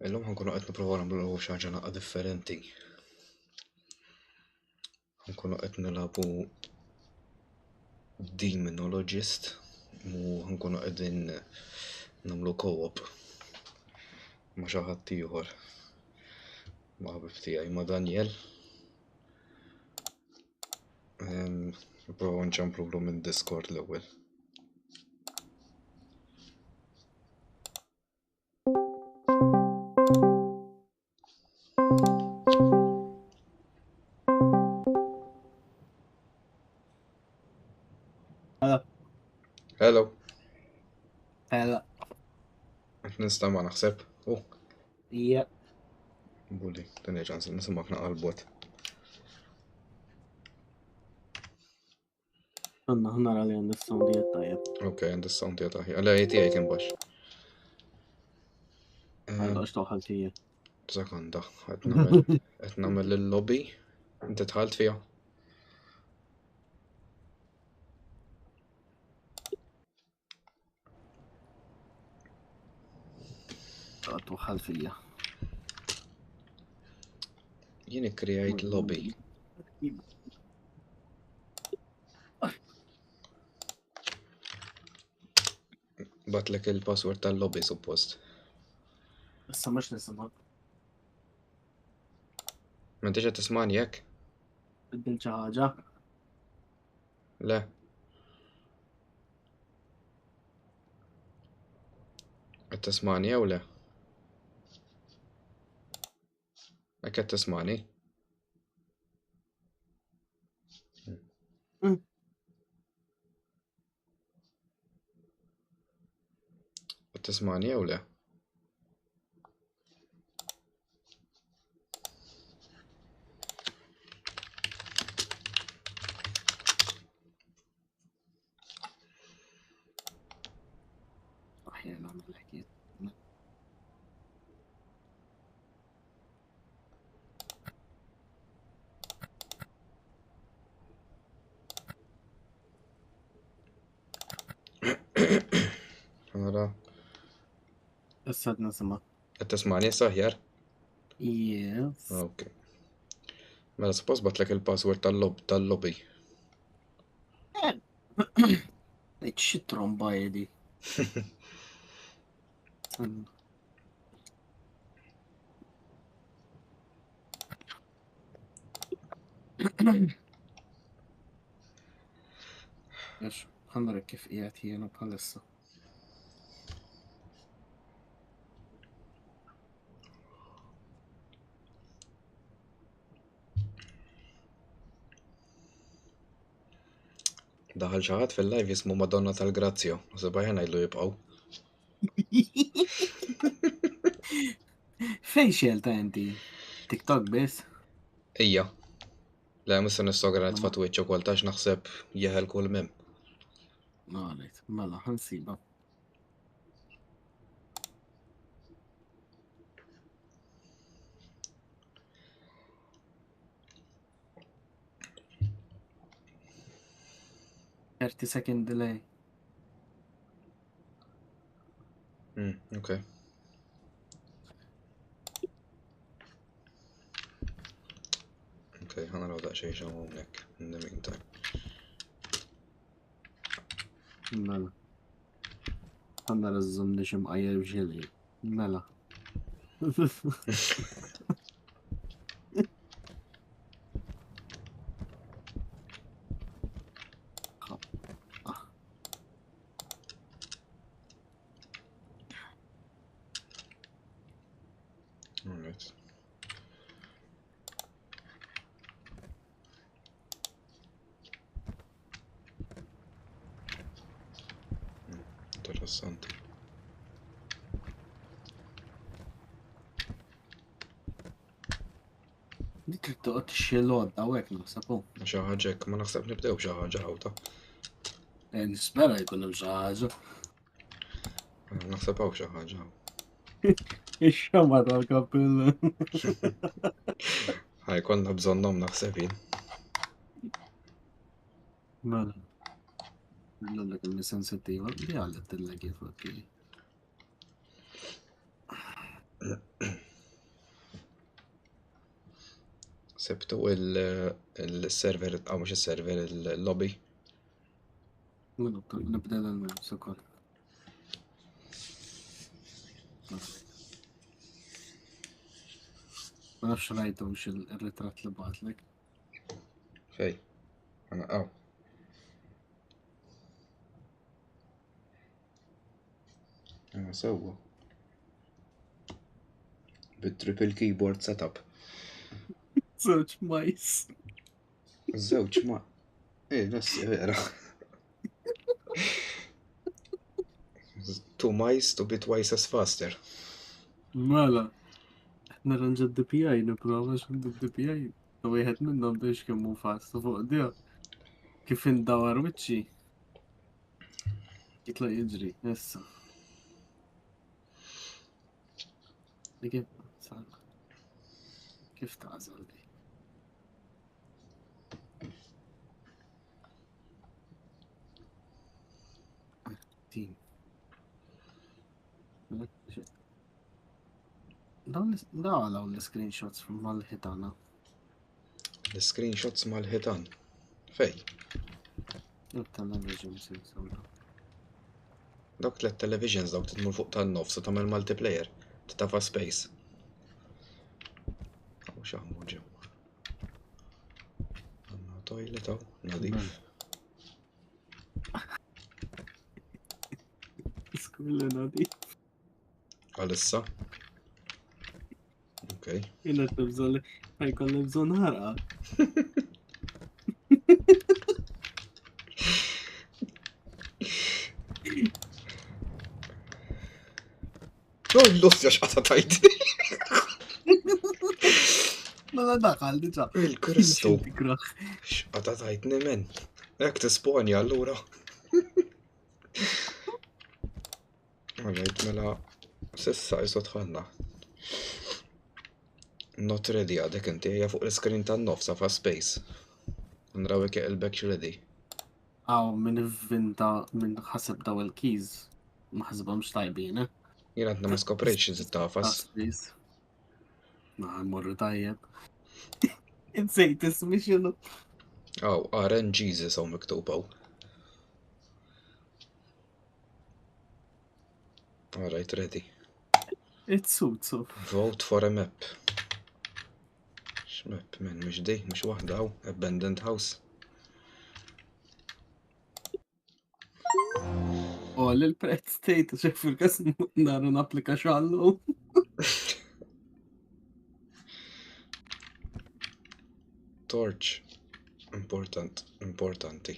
Illum ħankunu qed nippruvaw nagħmlu xi ħaġa naqra differenti. Ħankunu qed nilagħbu Demonologist u ħankunu qegħdin nagħmlu co-op ma' xi ħadd ieħor. Ma' ħabib tiegħi ma' Daniel. Nipprovaw nċemplulu minn Discord l-ewwel. Hello. Hela. Qed nistama' naħseb. Ija. Bulli, tinejġa nisimak naqra l-bot. Ħna rali għand is-soundijiet tajjeb. Okay, għandi s-sound tiegħi. Għalej tiegħi kien baxx. Għallox toħaltija. Sekonda, qed nagħmel il-lobby. Inti tħalt fiha? Toħal fija. Jien create lobby. Batlek il-password tal-lobby suppost. Issa mhux nisimgħek. M'intix qed tismani hekk? Biddil xi ħaġa. Le. Qed tismani jew le? Hekk qed tismani? Qed tismani jew le? Aħjar nagħmel hekk. Ħara. Issa qed nisimgħek. Qed tismani issa aħjar? Yes. Okay. Mela suppost batlek il-password tal-lobby. Xi trombajja di. Ex, ħanrek kif qiegħed jiena bħalissa. Daħal xi ħadd fil-live jismu Madonna tal-Grazzja. Nasib aħjar ngħidlu jibqgħu. Fejn xelta inti? TikTok biss? Ija. Le, missa nistogra nitfa' Twitch ukoll tax naħseb jeħel kull mem. Għalet, mela, ħansiba. Second delay. Okay. Okay, ħanaraw daqsxejn xi hawnhekk in the meantime. Mela. Ħanara żżomm li xi mqajjer b'ġili. Mela. Alright. Interessanti. Dik trid toqgħod tixxilod hawnhekk naħseb hu. Xi ħaġa hekk ma naħseb nibdew b'xi ħaġa ħawta. Nispera jkun hemm xi ħaġa. Naħseb hawn xi ħaġa. Ix-xama tal-kappella. Ħajkollna bżonnhom naħseb jien. Mela. L-għallek il-sensittiva li għallet il-legi fuq. Sebtu il-server, mux il-server, il-lobby. نبدا من سكر. ما نعرفش رايته وش الريترات اللي بعت لك. فاي انا انا سوى بالتريبل كيبورد سيت اب. زوج مايس. الزوج ما ايه بس اقرا. Two mice to be twice as faster. مالا احنا رنجة دي بي اي نبراوش عند الدي بي اي. واحد منهم بيش كمو فاست فوق ديا كيف ندور وتشي يطلع يجري هسه. كيف كيف تعزل دي تيم. لا لو السكرين شوتس مال الهيتانا. السكرين شوتس مال الهيتان. فاي التلفزيون سنسورة. دوك تلات تلفزيونز دوك تدمر فوق tal-nofs u tagħmel multiplayer titafa space. Aw x'għamlu ġew. Għandna toilet aw nadif. Skulla nadi. Għalissa. Okej. Jena t-bżon ħajkollna bżon ħarqa. L-lustja x'qata tajt. Ma daħal diġa. Il-Kristu. Tikraħ. X'qata tajtni men. Hekk tisponja allura. Għalajt mela sissa jisot tħanna. Not ready għadek inti hija fuq l-screen tan-nofsa fa' space. Nrawek il-back ready. Aw, minn vinta minn ħaseb daw il-keys. Ma ħasibhomx tajbin, eh? Jien għadna ma skoprejx iż-tafas. Ma morru tajjeb. Insejt ismi xinu. Aw, RN Jesus hawn miktub hawn. Alright, ready. It-sutsu. Vote for a map. X'map men mhux di, mhux waħda hawn, abandoned house. Oh, l-prezz tejta xek fil-kas naru n-applika xallu. Torch. Importanti.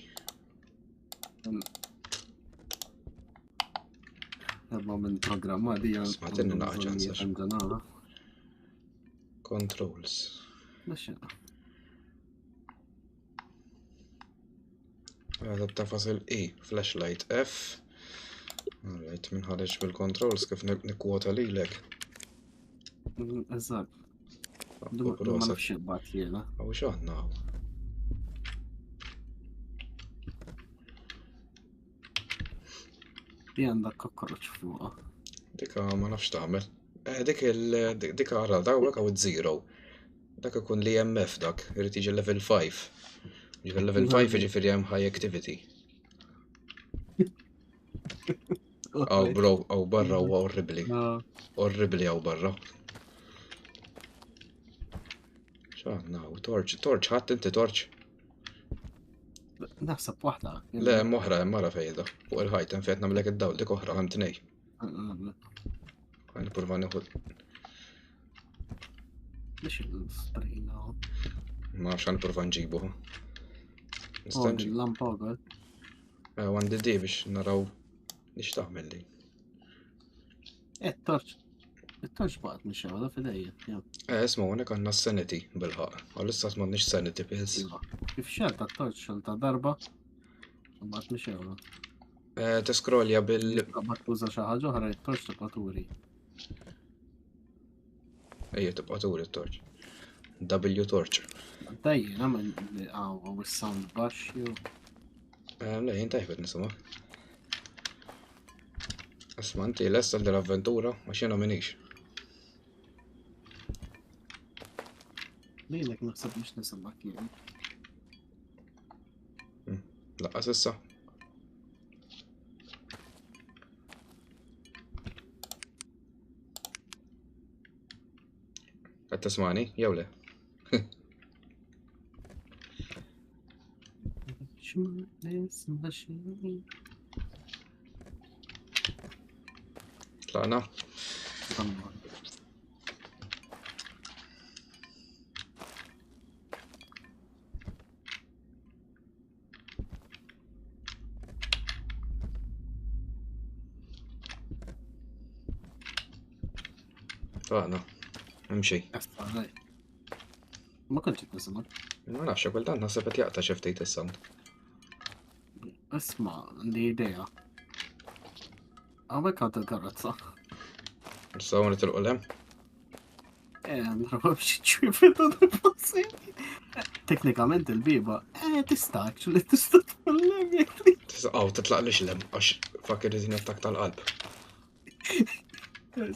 Għabba minn programma di għan. Smatenni naħġan Controls. Naxxena. Għada b'tafas il-E, flashlight F. Alright, minn ħareġ bil-controls kif nikwota lilek. Eżat. Ma nafx bat jena. Għaw xaħna għaw. Di għandak cockroach fuqa. Dika ma nafx taħmel. Dika għara dawek għaw zero. Dak ikun li MF dak, irrit iġi level 5. Ġifir level 5 ġifir jem high activity. Għaw bro, għaw barra u orribli. Orribli għaw barra. ċaħna, u torch, ħatt inti torch. Naħseb waħda. Le, moħra, mara fejda. Fuq il-ħajt, nfetna mlek id-dawl, dik oħra għan t-nej. Għan purva neħu. Lix il-sprina. Ma xan purva nġibu. Nistanġi. L-lampa għal. Għan di biex naraw nix taħmel li. Torch. Il-torch baqt mux għada fidejja. Isma, għanek għanna sanity bil-ħaq. Għal-istat ma nix sanity pills. Kif xelta torch xelta darba. Baqt mux għada. Teskrolja bil... Baqt tuża xaħġa ħara il-torch tibqaturi. Ejja, tibqaturi il-torch. W torch. Dajja, namen għaw il-sound bash ju. Le, jintajbet nisama. Isma, inti l-est l-avventura, ma xena minix. Lilek naħseb biex nisimak jien. Laqqas issa. Qed tismani, jew le? X'ma nisma' xejn. Tlaqna? Tamma. Tlaqna. Imxi. Esta, dai. Ma kontx qed nisimak. Ma nafx, kultant naħseb qed jaqta' xi ftit is-sound. Isma' li idea. Għawek għad il-karrazza. Issa għu nitilqu lem? Naraw biex ċwifet għad il-passi. Teknikament il-biba, tista' actually tista' t-għallem jek li. Għaw, titlaq li xlem, għax fakir din attak tal-qalb.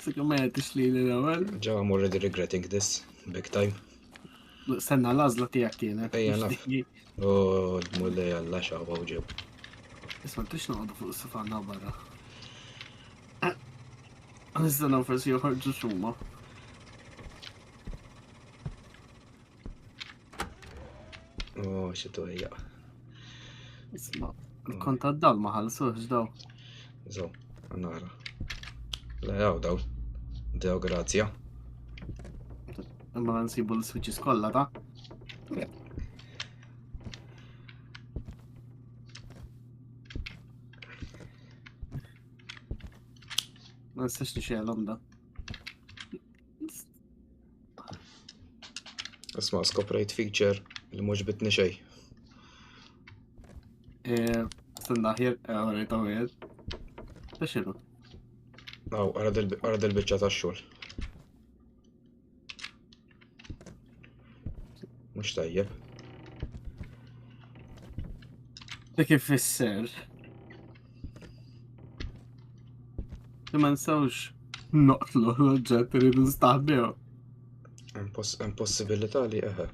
Sikka ma jgħatix li l-ewel. Ġew I'm already regretting this, big time. Senna l-azla tijak kienet. Ejja, naf. Oh, l-mulli għalla xawa u ġew. Isma' tix noqdu fuq s-sifanna barra. Nistenna forsi joħorġu xuma. Oh, xitu ejja. Isma' il-kont għaddal ma ħalsuħx daw. Zo, għannara. La jaw daw. Dew grazja. Imma nsibu l-switches kollha ta' ma nistax nixelhom da. Isma' skoprejt feature li mhux bitni xej. Stenna ħjer, għarajt għawed. Ta' xinu? Aw, għara dil-bicċa ta' xol. Mux tajjeb. Da kif fisser? Ma nsawx noqtlu l-ġet rridu nstaħbew. Hemm possibilità li eħe.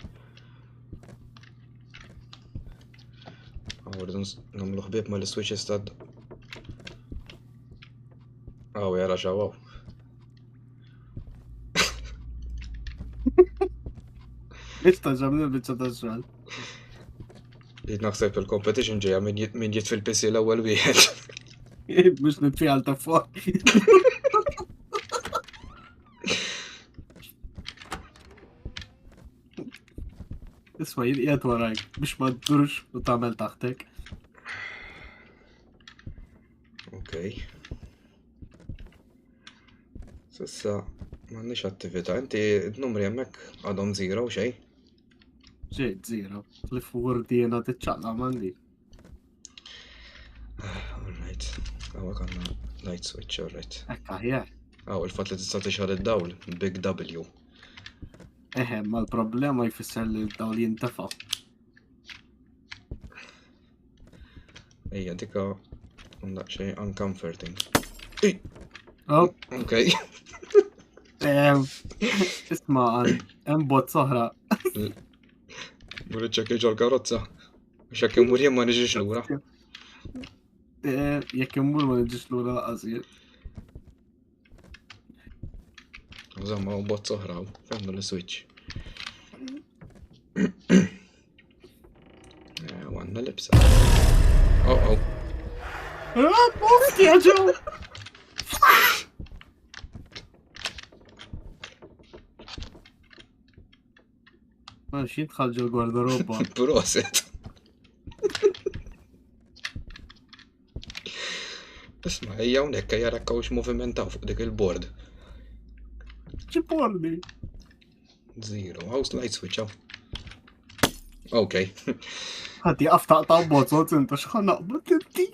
Rridu nagħmlu ħbieb ma l-switches tad. Aw, jara xawaw. Ix taġabni l-bicċa ta' xogħol. Jid naħseb il-competition ġejja min jit fil-PC l-ewwel wieħed. Biex nitfijal ta' fuq. Isma' jilqiet warajk biex ma ddurx u tagħmel taħtek. Okej. Sissa m'għandniex attività, inti n-numri hemmhekk għadhom zero xejn. Ġejt zero. Li f'wordina tiċċaqla m'għandi. Alright. Għawek għanna light switch, alright. Ekk aħjar. Għaw, il-fat li tista' tixħal id-dawl, big W. Ma l-problema jfisser li l-dawl jintefa'. Ejja, dika xej uncomforting. Oh, Okej. isma' hemm bot soħra. Murri ċekki ġol karozza. Xekki murri ma niġix lura. Jekk immur ma niġix lura laqasir. Zamma u bot soħra, femnu l-switch. Għanna libsa. Oh. Mufti ġew! Ma xint ħalġu l-gwardaroba. Proset. Isma, ejja unek jarakkaw movimentaw fuq dik il-board. ċiporni. Zero, house light switch għaw. Okay. Ħaddi għaftaq ta' bozzot inta xħan naqbad inti.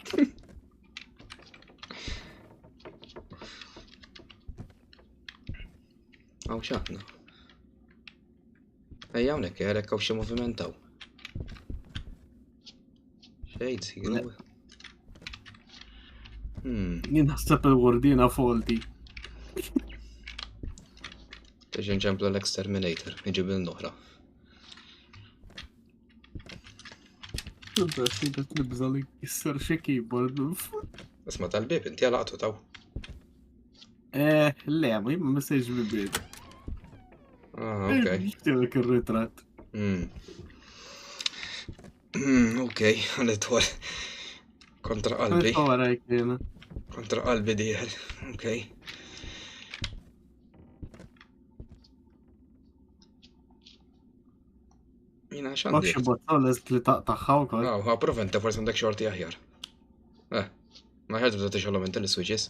Għaw xaħna. Ejja unek jarakkaw movimentaw. Xejt, zero. Jien ħseb il-wordina foldi. Teġi nċemplu l-exterminator, iġib il-noħra. Xi qed nibża li jkisser xi keyboard minn fuq. Isma' tal-bib inti għalaqtu taw. Le, ma jimma ma sejġ bibiet. Ah, okej. Xtielek ir-ritratt. Okej, għanidħol. Kontra qalbi. Nitfa' warajk jiena. Kontra qalbi dieħel. Okej. Jina Bak x'għandi. xi bozza leżt li taqtaħħa wkoll. Ah, proventa forsi għandek xorti aħjar. Ma ħed bda tixolhom inti l-switches.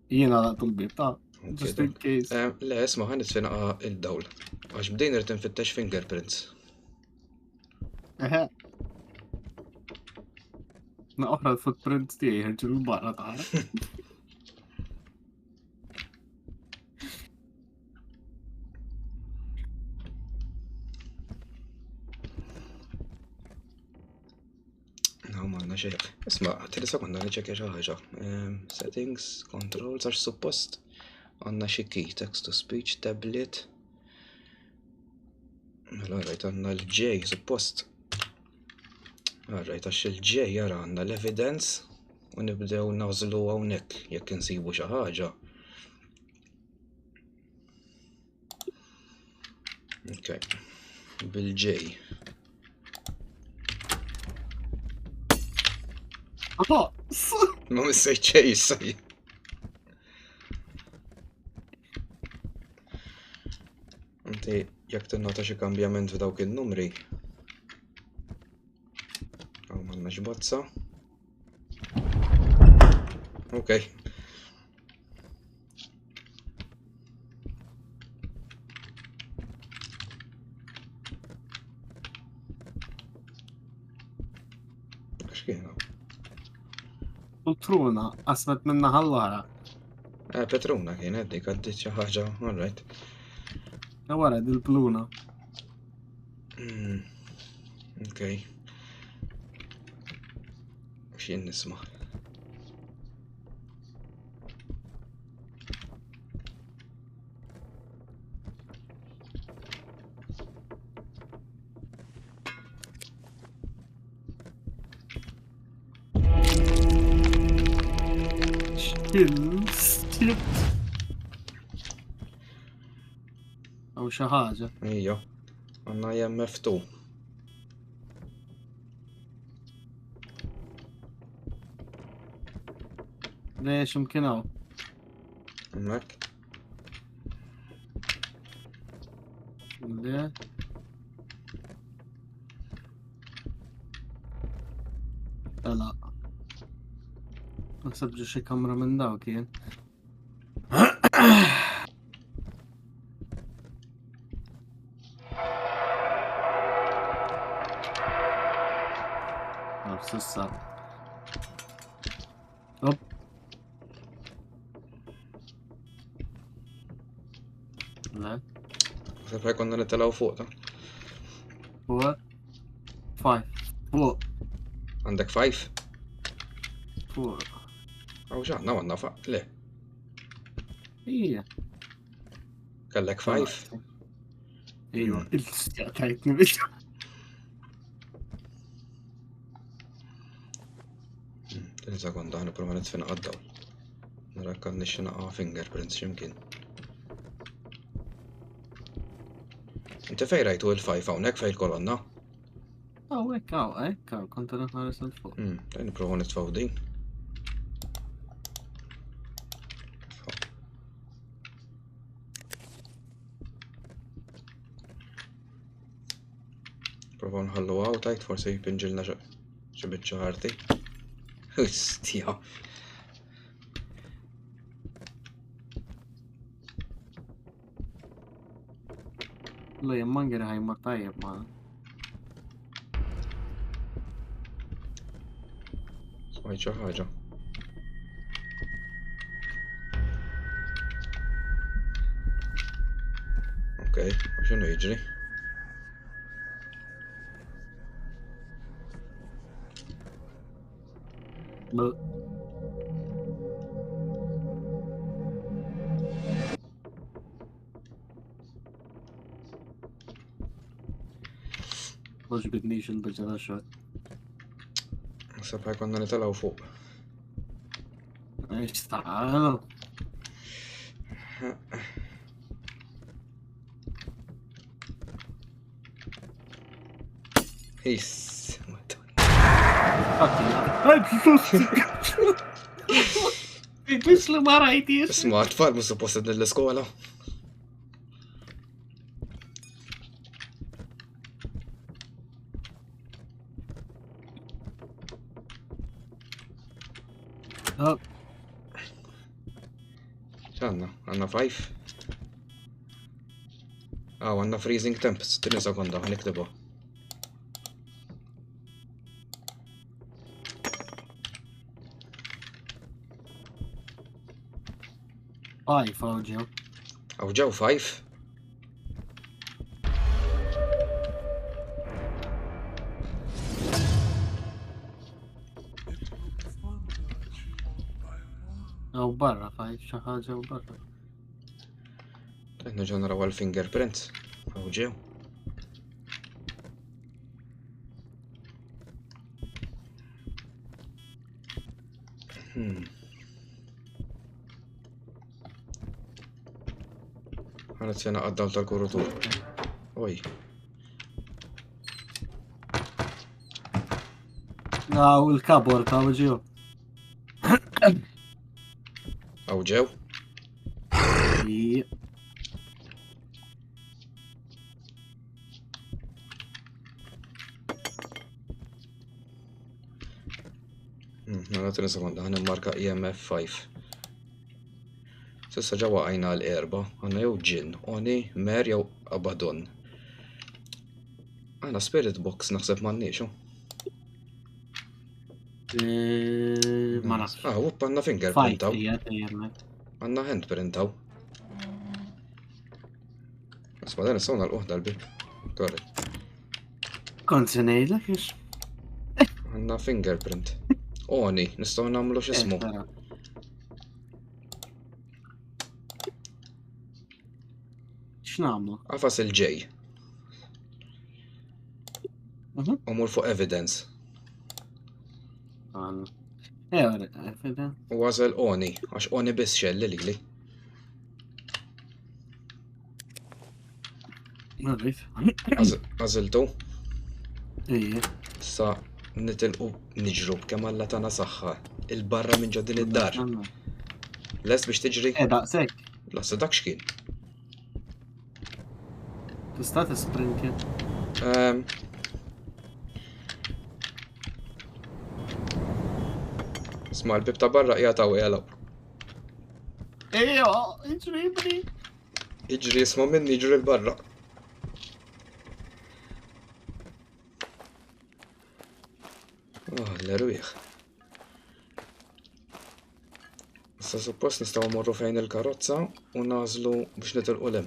Jiena laqtu l-bib ta' just in case. Le, isma' ħan nitfinqa il-dawl. Għax bdejn irid infittex fingerprints. Eħe. Na oħra l-footprints tiegħi ħerġu l-barra tara. No, ma għandna xejn. Isma' tili sekunda niċċekkja xi ħaġa. Settings, controls, għax suppost għandna xi key, text to speech, tablet. Mela rajt għandna l-J, suppost. Rajt għax il-J jara għandna l-evidence u nibdew nażlu hawnhekk jekk insibu xi ħaġa. Okay. Bil-J. Ma missejt xej issaj. Inti jekk tinnota xi kambjament f'dawk in-numri. Aw m'għandnax bozza. Okej. X'kienu? Ultruna, asmet minna ħallara. Petruna kienet dik għaddit xi ħaġa, all right. Wara dil-pluna. Okej. X'jien nisma'. Skip. Aw xi ħaġa. Ejja. Għandna IMF2. Lex imkien hawn. Hemmhekk. Le. Ela. Naħseb ġi xi kamra minn dawk jien. Sissa. Hop. Le. Sepp konna nittelaw fuq ta. What? 5. Fuq. Għandek 5? Fuq. Aw x'għandna għandna faq. Le. Ija. Kellek 5? Ejwa, il-stja tajtni biex. Tini sekonda ħniprova nitfinqa d-dawl. Nara jekk għandix naqa' fingerprints x'imkien. Inti fejn rajtu il-5 hawnhekk fejn il-kolonna? Ekkaw, konta naħares il-fuq. Tani nipprova nitfgħu din. Prova nħallu għaw tajt forsi pinġilna xi biċċa ħarti. Hostja. La jemmangir ħajma tajjeb ma. Smajt xi ħaġa. Okej, x'inhu jiġri? Mux bidnix il-bġa ta' xogħol. Nasab ħajkonna nitalaw fuq. Ixtaqalu. Is. Biex li ma rajtiex. Isma' tfal mhux suppost din l-iskola. X'għandna? Għandna 5. Għandna freezing temps, 3 sekonda, ħaniktibu. Fawġew. Għaw ġew 5. Aw barra, xi ħaġa barra. Neġa naraw għal-fingerprints. Għaw ġew. Għanet sena għaddaw tal-kurutur. Oj. Aw il-kabor ta' ġew. Għaw ġew. Għana 3 sekonda, għana marka EMF 5. Sissa ġawa għajna l-erba, għanna jew ġin, oni, mer jew Abaddon. Għana spirit box naħseb manniċu. Ma nafx. Wupp għanna fingerprintaw. Fajt, Għanna handprintaw. Asma dan s-sawna l-uħda l-bib. Korret. Kont se ngħidlek ix. Għanna fingerprint. Oni, nistaw namlu x'ismu. X'namlu? Għafas il-ġej. Umur fuq evidence. Evidence. U għazel oni, għax oni bis xelli li li. Għaziltu? Ije. Sa nitilqu niġru kemm alla tana saħħa. Il-barra minn ġodin id-dar. Les biex tiġri? Daqsek. La dak xkien. Tista' tisprinti. Isma' l-bib ta' barra jgħataw jgħalaw. Ejo, iġri. Iġri isma' minni iġri l-barra. L-erwieħ. Issa suppost nistgħu morru fejn il-karozza u nażlu biex nitilqu lem.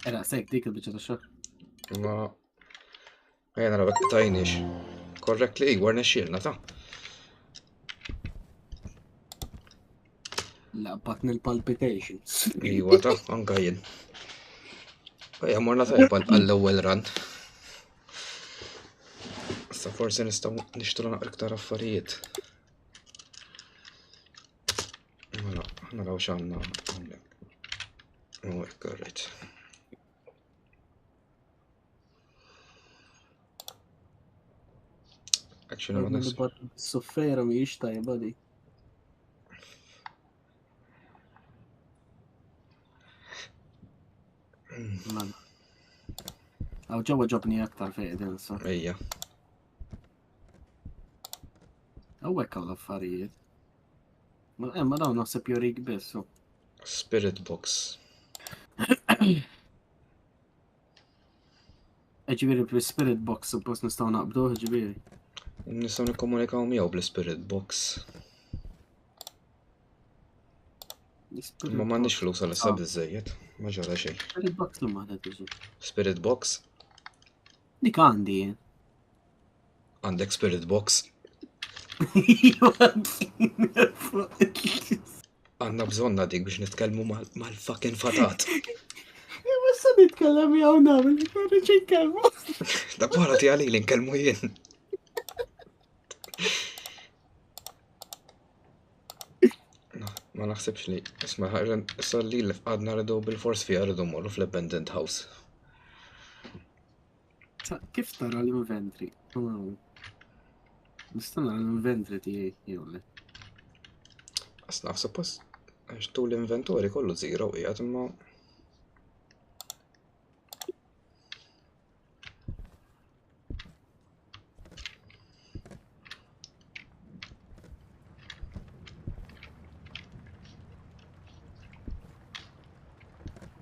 Daqsek dik il-biċċa ta' xogħol. Ma għajna rabek tajniex. Korrekt li igwar nexxielna ta'. Laqbatni l-palpitations. Iwa ta' anka jien. Ejja morna tajba għall-ewwel run. Issa forsi nistgħu nixtru naqra iktar affarijiet. Mela, naraw x'għandna hawnhekk. Hekk rrid. Actually ma nis. Soffera mhijiex tajba di. Għaw ġewwa ġobni aktar fejn sa. Ejja. Hawnhekk hawn l-affarijiet. Ma dawn naħseb jorik biss. Spirit box. Ġifieri bl-spirit box suppost nistgħu naqbduh ġifieri. Nistgħu nikkomunikaw miegħu bl-spirit box. Ma m'għandniex flus għal issa biżejjed, ma ġara xejn. Spirit box li ma tiġi. Spirit box? Dik għandi. Għandek spirit box? Għandna bżonna dik biex nitkellmu mal-fucking fatat. Issa nitkellem jew nagħmel rridx inkellmu. Da bħala ti għali li nkellmu jien. Ma naħsebx li, isma issa li għadna rridu bil-fors fija rridu morru fl-abandoned house. Kif tara l-inventory? Nistanna l-inventory tiegħi jew le. Asna suppost, għax tu l-inventori kollu zero qiegħed imma.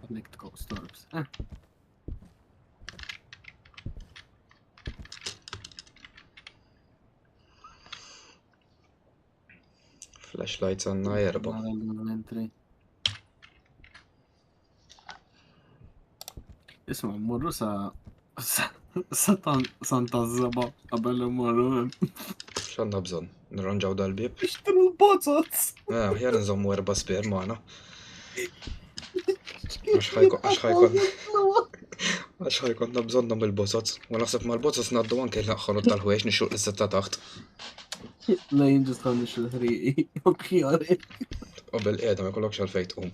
Collect ghost orbs. Flashlights għanna erba. Nara l-inventory. Isma, mmorru sa Sant'Azzaba qabel immorru. X'għandna bżonn? Nirranġaw dal-bib? Ixtru l-bozzot! Ħjar nżommu erba sper magħna. Għax ħajkonna bżonnom bil-bozzot. U naħseb mal-bozzot naddu anke l-ħħonu tal-ħwejx nixuq l-setta taħt. La jinġus għandix il-ħriqi. Okjari. U bil-qiegħda ma jkollokx għalfejn tqum.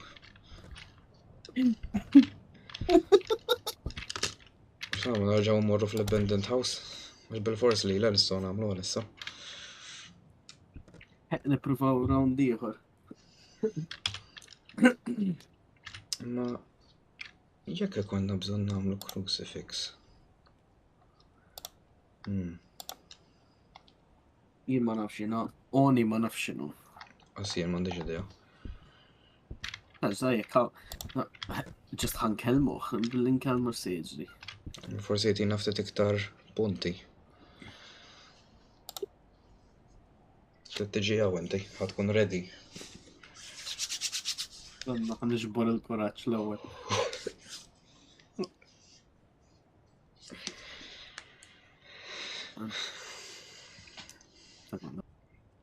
X'għamlu nerġgħu mmorru fl-abandoned house? Mhux bil-fors li nistgħu nagħmluha issa. Nippruvaw round ieħor. Ma jekk ikonna bżonn nagħmlu crucifix. Jien ma nafx jiena, Oni ma nafx x'inhu. Għasien m'għandix idea. Żajjek, ġust ħankellmuh, bil-inkellmu s-sejġri. Forsi jtina ftit iktar punti. Tiġi għaw inti, ħatkun ready. Għanna ħanġbor il-kuraċ l-ewwel.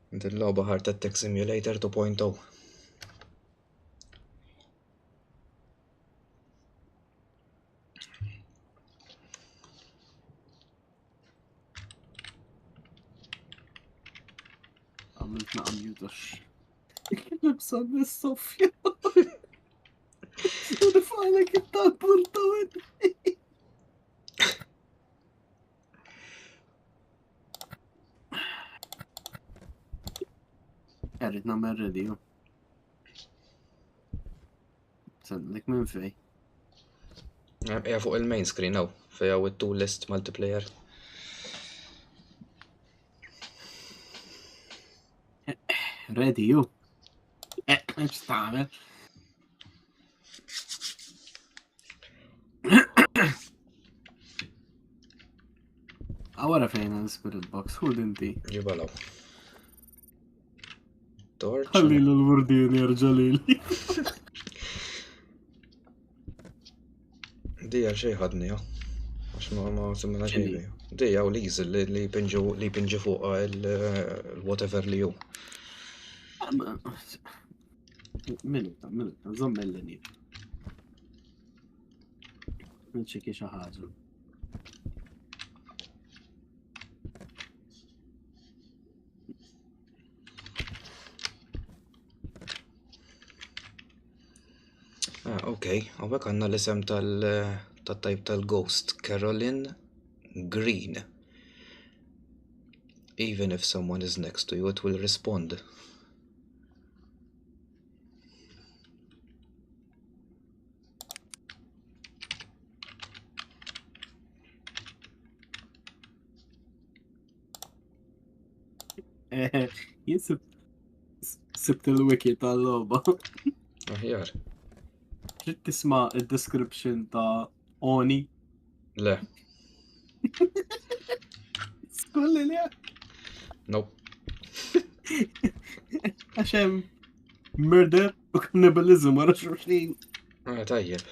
Inti l-logħba Heart Attack Simulator 2.0. Għamilt naqam jutax. Nibsan nis-sofja. U nifgħalek it-tal-purta għed. Għarrit namel ready ju. Sendlik minn fej. Eja fuq il-main screen għaw, fej għaw il-tool list multiplayer. Ready ju. Mx taħmel. Għawara fejn għal-spirit box, hu dinti? Ġibalaw. Torch. Ħallilu l-wurdin jirġalili. Dija xej ħadni, għax ma semmena xej. Dija u liż li pinġi fuq il-whatever li ju. Minuta, zommelleni. Nċeki xaħġa. Okay, għawek għanna l-isem tal-type tal-ghost, Caroline Green. Even if someone is next to you, it will respond. Jinsib sibt il-wiki tal-loba. Aħjar. Trid tisma' id-description ta' Oni. Le. Skulli li Nope. għaxem murder u cannibalism wara xurxin. Tajjeb.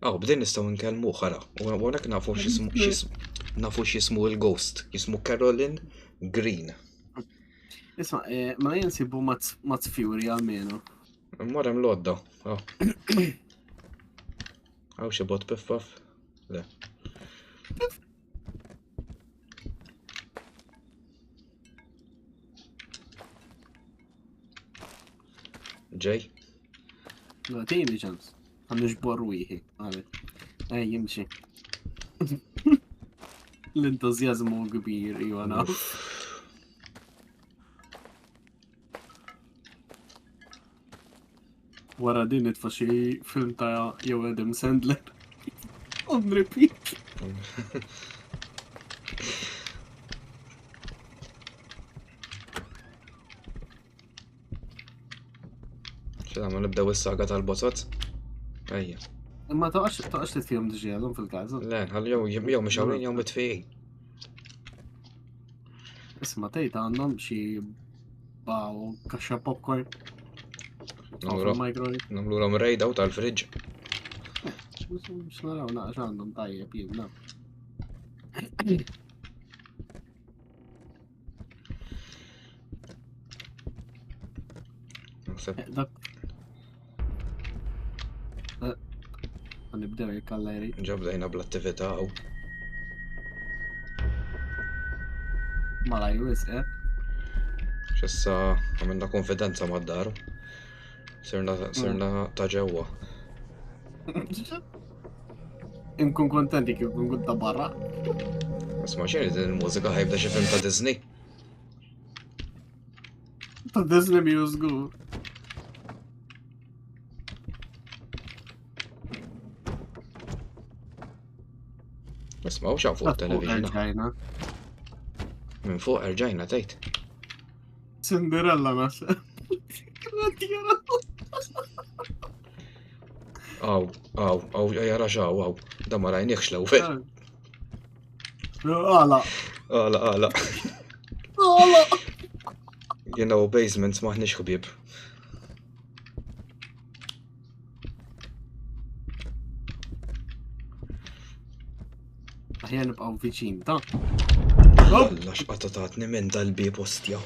Bdin nistaw nkellmu ħara. U għonek nafu x'ismu il-ghost. Jismu Caroline Green. Isma, ma jinsibu Mats Fury għalmenu. Marem lodda. Għaw xi bot piff paff? Le. Ġej? لا تيني ċans. Għannu ġbor wieħi. Għalet. Jimxi. L-entuzjazmu kbir, ju naf. Wara din nitfa' xi film ta' jew Adam Sandler. On repeat. X'għamlu ma nibdew is-saga tal-botot? Ejja. Ma taqax titfihom diġielhom fil-każ. Le, ħalli jew mexawrin jew mitfijin. Isma' tgħid għandhom xi baw kaxxa popcorn. Namlu rejdaw tal-friġġ. Mux naraw naqx għandhom tajjeb jibna. Dak. Nibdew jekkalleri. Ġabdejna bl-attività u. Mala jwis, X'issa għamilna konfidenza mad-dar. Sirna ta' ġewwa. Inkun kontenti kif nkun ta' barra. Isma' x'inhi din il-mużika ħajbda xi film ta' Disney? Ta' Disney Music. Isma' u x'hawn fuq television. Minn fuq erġajna tgħid. Cinderella nasa. Jara xaw, da ma rajniex l-ewwel. Għala. Għala. You know, basements maħniex ħbieb. Aħjar nibqgħu viċin, ta' Alla x'qatatatni minn dal-bieb ostja.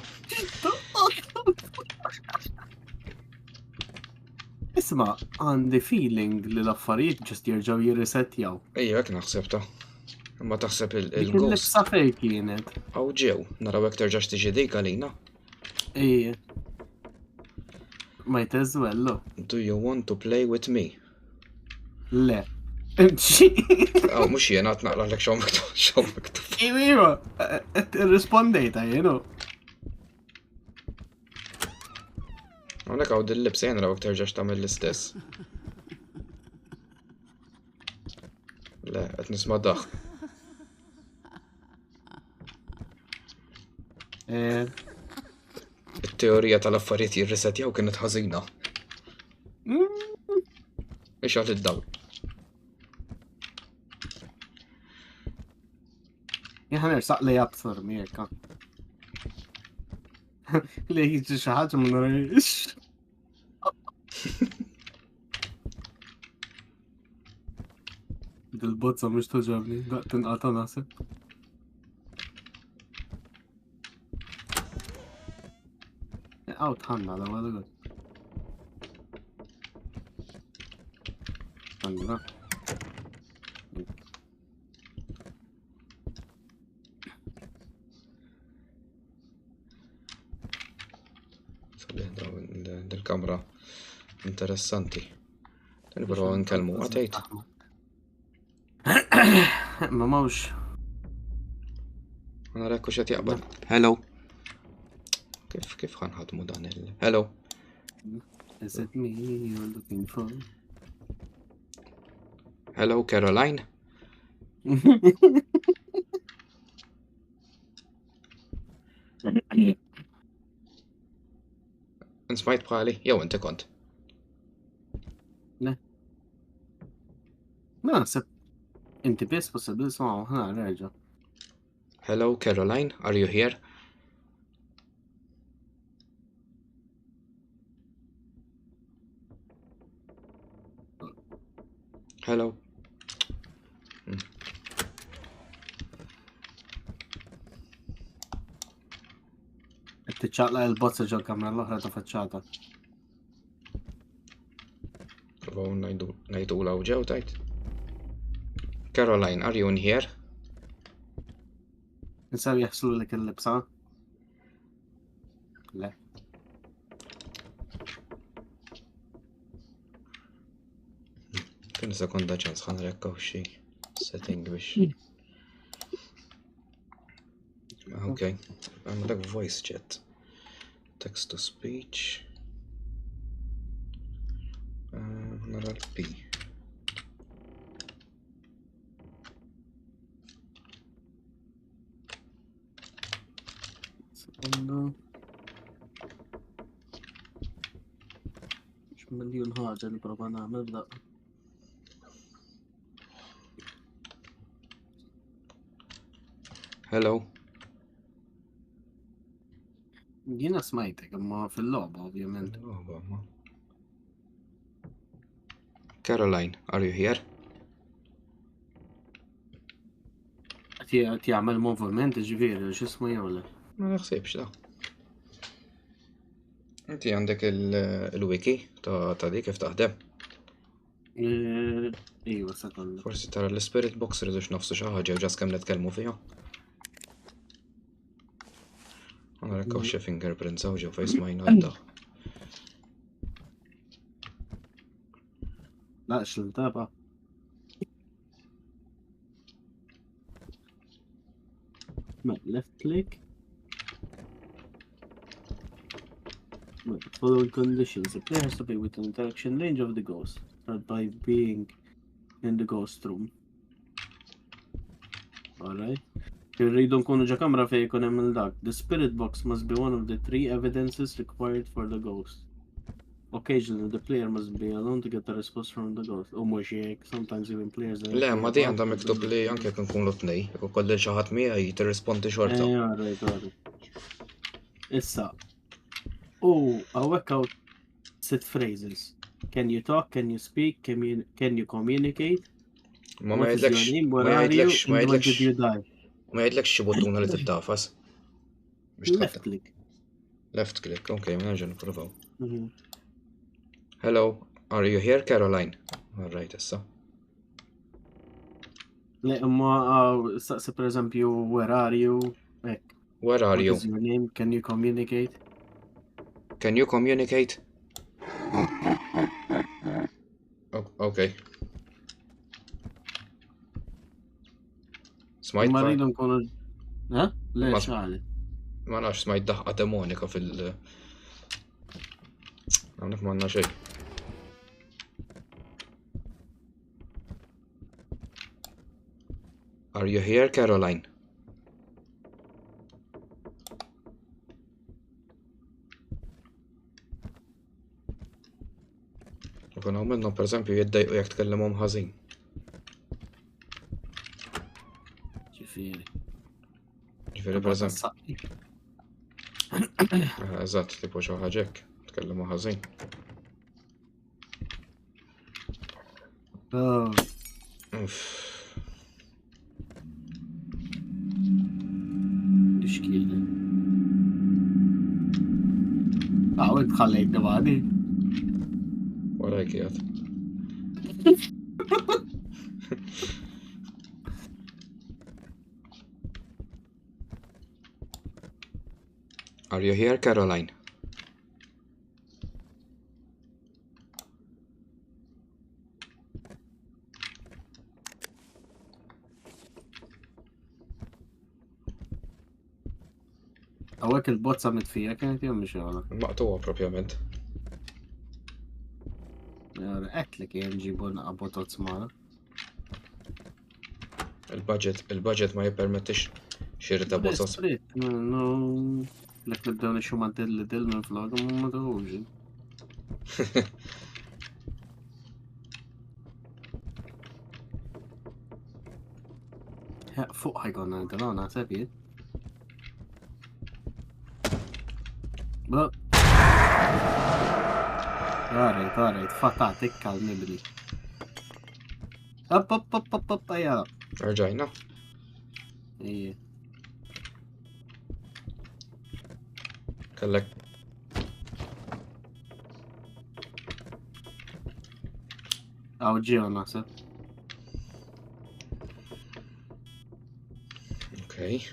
Isma' għandi feeling li l-affarijiet ġust jerġgħu jirrisettjaw. Ejja, hekk naħseb ta'. Imma taħseb il-ghost. Il-libsa fej kienet. Aw ġew, naraw hekk terġax tiġi dik għalina. Ejja. Might as well. Do you want to play with me? Le. Aw, mhux jien għad naqralek xew miktub. Iva, irrispondejta jienu. Hawnhekk hawn dil-libsa jien naraw hekk terġax tagħmel l-istess. Le, qed nisma' daħ. Il-teorija tal-affarijiet jirrisetjaw kienet ħażina. Ix għal id-dawl. Jaħner saq li jabsar mieka. Li jiġi xi ħaġa ma narajx. Dil-bozza mhux toġobni, daqt inqata' naħseb. Għaw tħanna da ma dogħod. Għandna. Del-kamra interessanti. Nibru nkellmu għatejt. Ma mawx. Għana rekku xet jaqbal. Hello. Kif ħanħadmu dan il... Hello. Is it me you're looking for? Hello, Caroline. Nsmajt bħali, jew inti kont. Le. Ma naħseb inti biss possibbli smgħu ħna nerġa'. Hello, Caroline, are you here? Hello. Tiċċaqla il-bozza ġol kamra l-oħra ta' faċċata. Provaw najdu law ġew tajt. Caroline, are you in here? نسوي يحصلوا لك اللبس ها؟ لا كان سكوندا chance خلينا نركب شي setting بش اوكي اعمل لك voice chat text to speech نرى البي سكوندو مش مليون حاجة اللي برا نعمل لا hello جينا سمعتك اما في اللعبة obviamente. Caroline, are you here? تعمل موفمنت جبير شو اسمه يا ولا؟ ما نخسبش لا انت عندك الويكي تا دي كيف تخدم ايوه سكوندو فرصة ترى السبيريت بوكس ردوش نفسه شي حاجة وجاس كم نتكلموا فيها انا ركب شي فينجر برنت زوجة وفيس ماين هدا لا شو نتابع left click following conditions the player has to be within interaction range of the ghost start by being in the ghost room alright يريدوا نكونوا جا كاميرا فيكون من ذاك the spirit box must be one of the 3 evidences required for the ghost occasionally the player must be alone to get the response from the ghost أو مش هيك sometimes even players لا ما دي عندها مكتوب لي انك يكون نكونوا اثنين يكون كل شهات مية يترسبوندي شرطة alright إسا work out set phrases can you talk can you speak can you communicate ما what is your يعيدلكش name where ما are you يعيدلكش ما and when did يعيدلكش you die ما يعيدلكش شي بوتون اللي تتدافس مش left تخدم click left click اوكي من نرجع نبروفاو Mhm. hello are you here Caroline alright هسا لا ما say for example where are you هيك where are what you is your name can you communicate can you communicate اوكي سمعت ما ما نريد نكون ها ليش عالي نعرفش سمعت دقة ديمونيكا في ال عندك ما عندنا شيء are you here Caroline ممكن عملنا per esempio يتضايقوا ياك تكلمهم حزين جفيري جيفيري per esempio اذات تبغى شو حاجك تكلموا حزين اوف مشكلة وين خليت بعدي وراك يا are you here Caroline هواك البوت صمت فيها كانت يوم مش شغلة مقطوعة propriamente أكلك يعني نجيبون أبوتوت سمارة البادجت ما يبرمتش شيرة بوصص انه لك نبداو نشوف مع دل من فلاغ ما مدهوش فوق هيكون عندنا انا سابيت طاري فتعتك على المبني اب يا رجعنا ايه قال او جيو ناصر Okay.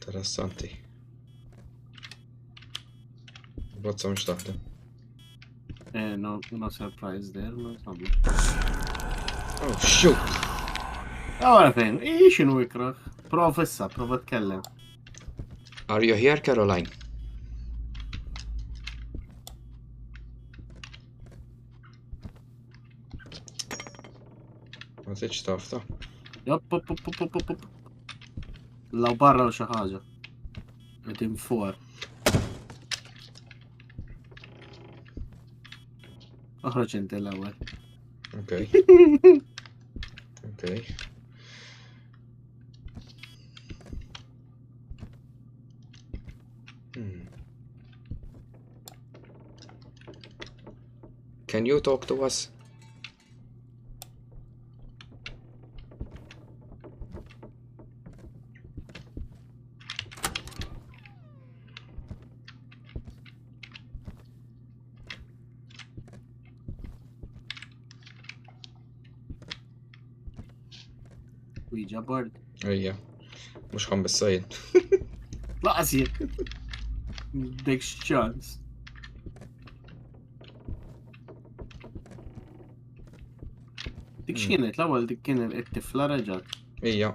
Interessanti. Bozza mhux taħdem. No surprise there, no sabbi. Oh, shoot! Għara fejn, xinu ikraħ? Prova issa, prova tkellem. Are you here, Caroline? Ma tiġ taf ta' Jopp. Law barra u xaħġa. Għedim for. Uħroġ inti l-ewwel. Okay. Okay. Can you talk to us? Ouija board. Ejja. Mux ħan bis-sajn. Laqas jek. Dekx ċans. Dik x'kienet l-ewwel dik kien it-tifla reġgħet. Ejja.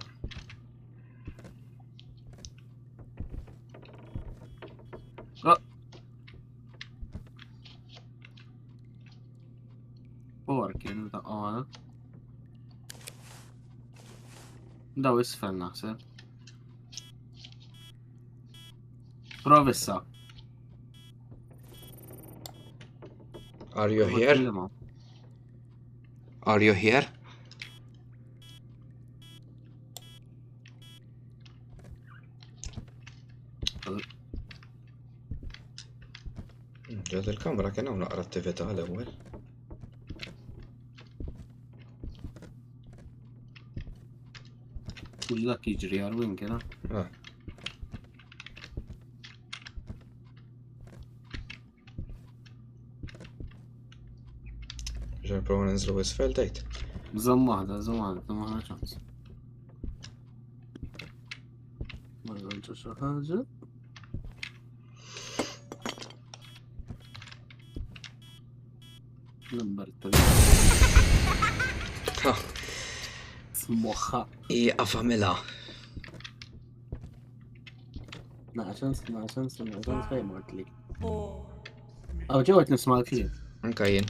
Por kien daqqana. Daw isfel naħseb. Prova issa. Are you here? Are you here? Ġad il-kamra kien hawn naqra attività l-ewwel. Mhux dak jiġri għal-win kien. Ġen prova ninżlu isfel tgħid. Żomm waħda ċans. Ma nagħmlu xi ħaġa. Number 3. Smoħħa. Ija famila. Naqxans fej mort li. Aw ġewet nisma' l-kliem. Anka jien.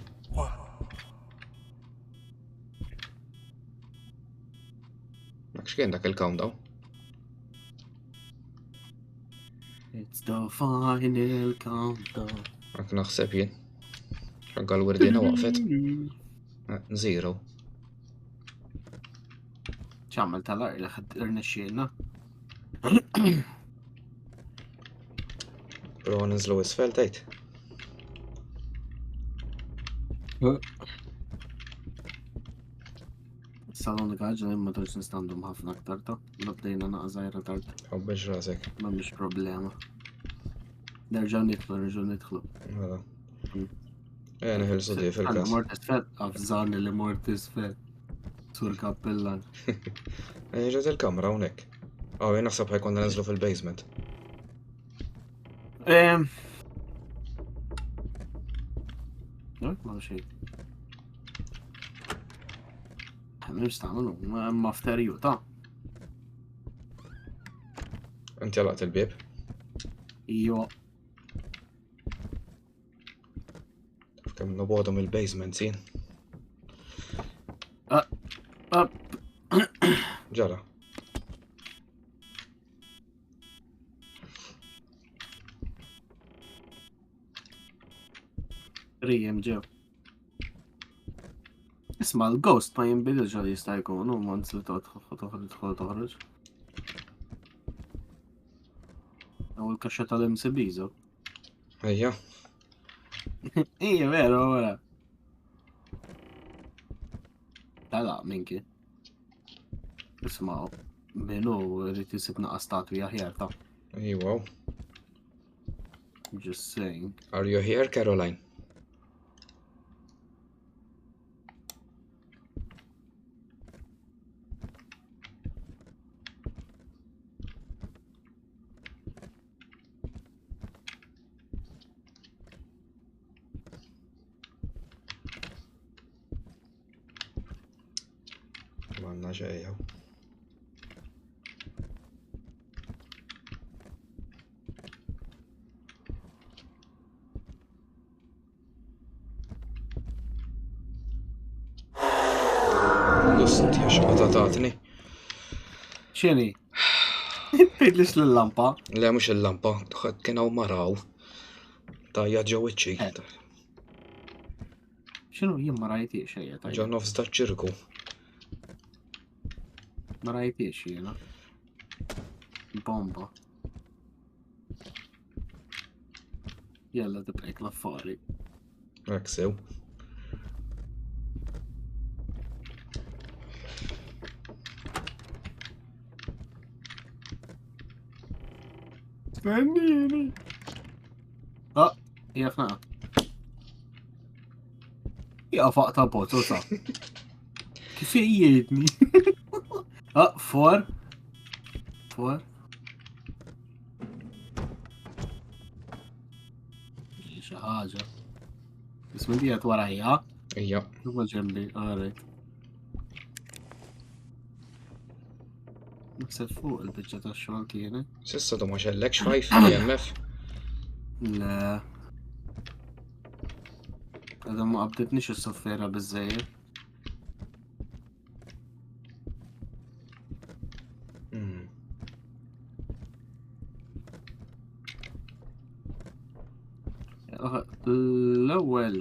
Dak x'kien dak il-countdown? It's the final countdown. Dak naħseb jien. Xanka l-werdina waqfet. Zero. ċammel tal-ar li ħad irnexxielna. Prova ninżlu isfel tgħid. Salon għagġa imma torx nistandum ħafna aktar ta' l-bdejna naqżajra tard. Ħobbeġ rasek. Ma mhix problema. Nerġgħu nidħlu. Għada. Neħilsu di fil-kas. Mort isfel, għafżani li mort isfel. Sur kappellan. Ġet il-kamra hawnhekk. Jien naħseb ħajkonna ninżlu fil-basement. Ma xejn. Nistgħu ma fterju ta' Inti għalaqt il-bib? Jo. Kemm nobodhom il-basement sin. Ġara. Rijem ġew. Isma' l-ghost ma jinbidilx għal jista' jkun u once li toħroġ. Aw il-kaxxa tal-MCB żew. Ejja. Ija vera wara. Tala minki. Isma' minnu rrid isib naqa' statwi aħjar ta'. Wow. Just saying. Are you here, Caroline? għadna ġejja. Ustja xaqata tatni. X'inhi? Tgħidlix lill-lampa. Le mhux il-lampa, kien hawn maraw. Tajja ġew iċċi. X'inhu jien ma rajtix ejja Ġew tajjeb. nofs taċ-ċirku. Ma rajtix jiena. Bomba. Jella tibqejt l-affari. Hekk sew. Stennini. Jafna. Jaqfaq ta' pozza. Kif jgħidni? For. Xi ħaġa. Ismi diet warajja. Ija. Ma ġembi, għarek. Naħseb fuq il-bicċa ta' xogħol kienet. Sissa tu ma xellekx 5 EMF. Le. Għadha ma qabditniex is-soffera biżżejjed. L-ewwel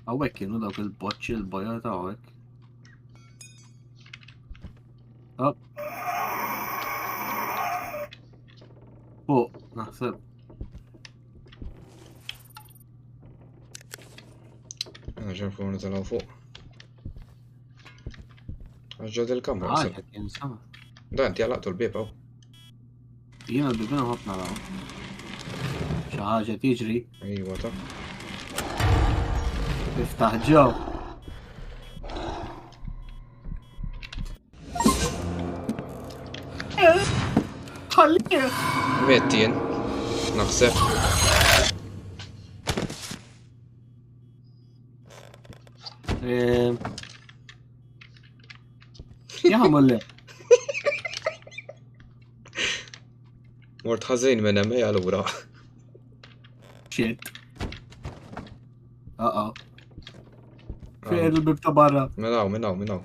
hawnhekk kienu dawk il-boċċi l-bojja ta' hawnhekk. Fuq, naħseb. Ġen fuq nitalaw fuq. Ġod il-kamra. Għalet kien sama. Da inti għalaqtu l-bib hawn. Jiena l-bibina ħafna raw. Xi ħaġa tiġri. Ejwa ta'. Iftaħ ġew. Ħallih. Mettien. Naħseb. Jagħmel le. Mort ħażin minn hemm ejja lura. Shit. Fejn il-bib ta' barra? Minn hawn.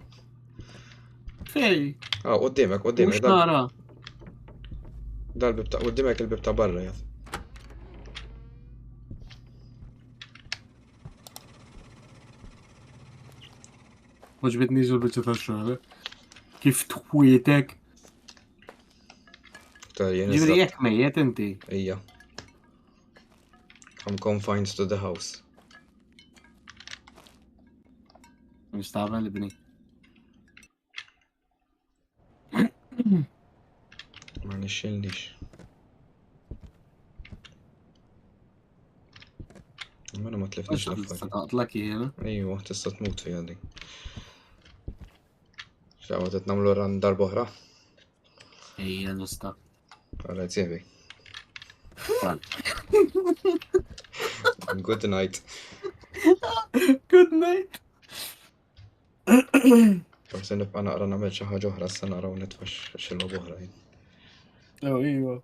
Fej? Qudiemek. Mhux nara. Dal-bib ta' qudiemek il-bib ta' barra jgħid. Oġbitniex il-bicċa ta' xogħol. Kif twietek? Ġifieri jekk mejjed inti. Ija. I'm confined to the house. Nistaqbel ibni. Ma nixxilniex. Ma ma tlifniex l-affarijiet. Taqtlak jiena. Ejwa, tista' tmut fiha dik. X'għamlu qed nagħmlu ran darba oħra? Ejja nista'. Alright, sievi. Good night. Good night. Forse nibqa' naqra nagħmel xi ħaġa oħra issa naraw nitfax xi logħba oħrajn. Iwa.